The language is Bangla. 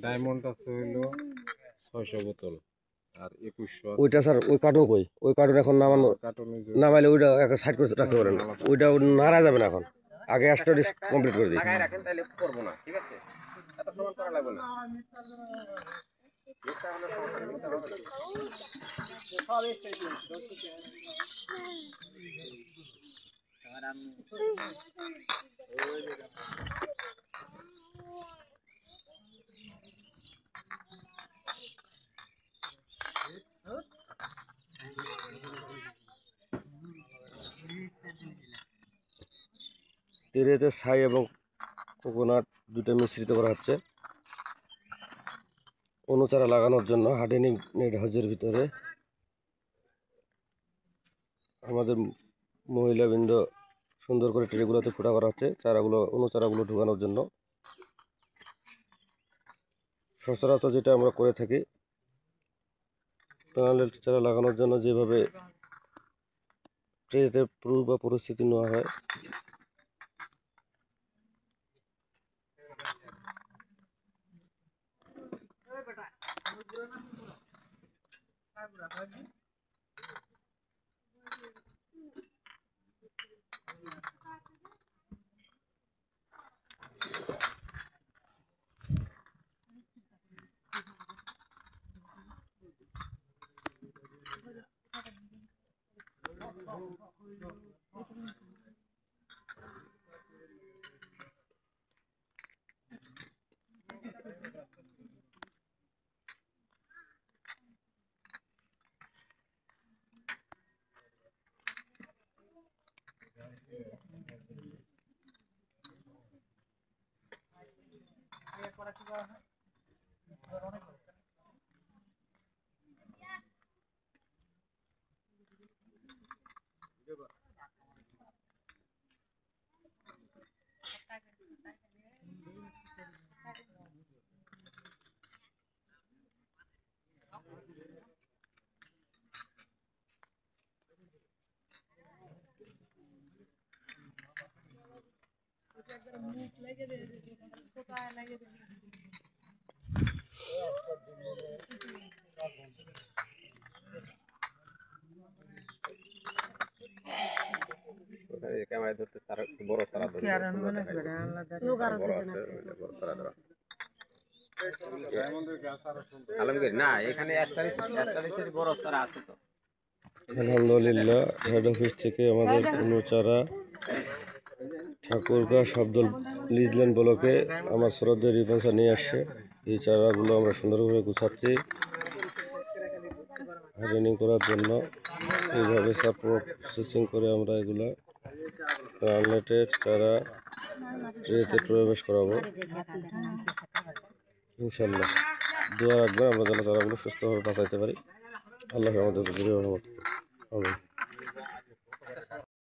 ডায়মন্ড আছে হইলো 600 বোতল আর 2100 আছে। ওইটা স্যার ওই কার্টুন কই? ওই কার্টুন এখন নামানো, কার্টুনে নামাইলে ওইটা একটা সাইড করে রাখতে পারেন, ওইটা নাড়া যাবে না এখন। আগে স্টোরি কমপ্লিট করে দিই। লাগাই রাখেন তাহলে করবো না, ঠিক আছে? এত সমান করা লাগবে না। মিক্সার হলে সমস্যা নেই, মিক্সার হবে না। সব এক্সট্রা ট্রেতে ছাই এবং কোকোনাট দুটো মিশ্রিত করা হচ্ছে অনুচারা লাগানোর জন্য। হার্ডেনিং নেট হাউজের ভিতরে আমাদের মহিলাবৃন্দ সুন্দর করে ট্রেগুলোতে ফুটা করা হচ্ছে চারাগুলো, অনুচারাগুলো ঢুকানোর জন্য। সচরাচর যেটা আমরা করে থাকি, প্যানেলের চারা লাগানোর জন্য যেভাবে ট্রেতে পূর্ব বা পরিস্থিতি নেওয়া হয়, ক্যামেরায় ধরতে সারা বড় সারা ধরে বড় আছে বড় সারা ধরা। আলমগীর না, এখানে অ্যাস্টারিসের বড় সারা আছে তো। আলহামদুলিল্লাহ হেড অফিস থেকে আমাদের অনুচারা ঠাকুরগাঁ শব্দল লিজল্যান্ড ব্লকে আমার শ্রদ্ধেয় রিপন স্যার নিয়ে আসছে। এই চারাগুলো আমরা সুন্দরভাবে গুছাচ্ছি হার্ডেনিং করার জন্য। এইভাবে সব প্রসেসিং করে আমরা এগুলা রানলেটের চারা ট্রেতে প্রবেশ করাবো ইনশাল্লাহ। দোয়া রাখবেন আমরা যেন চারাগুলো সুস্থভাবে বাঁচাইতে পারি। আল্লাহ আমাদের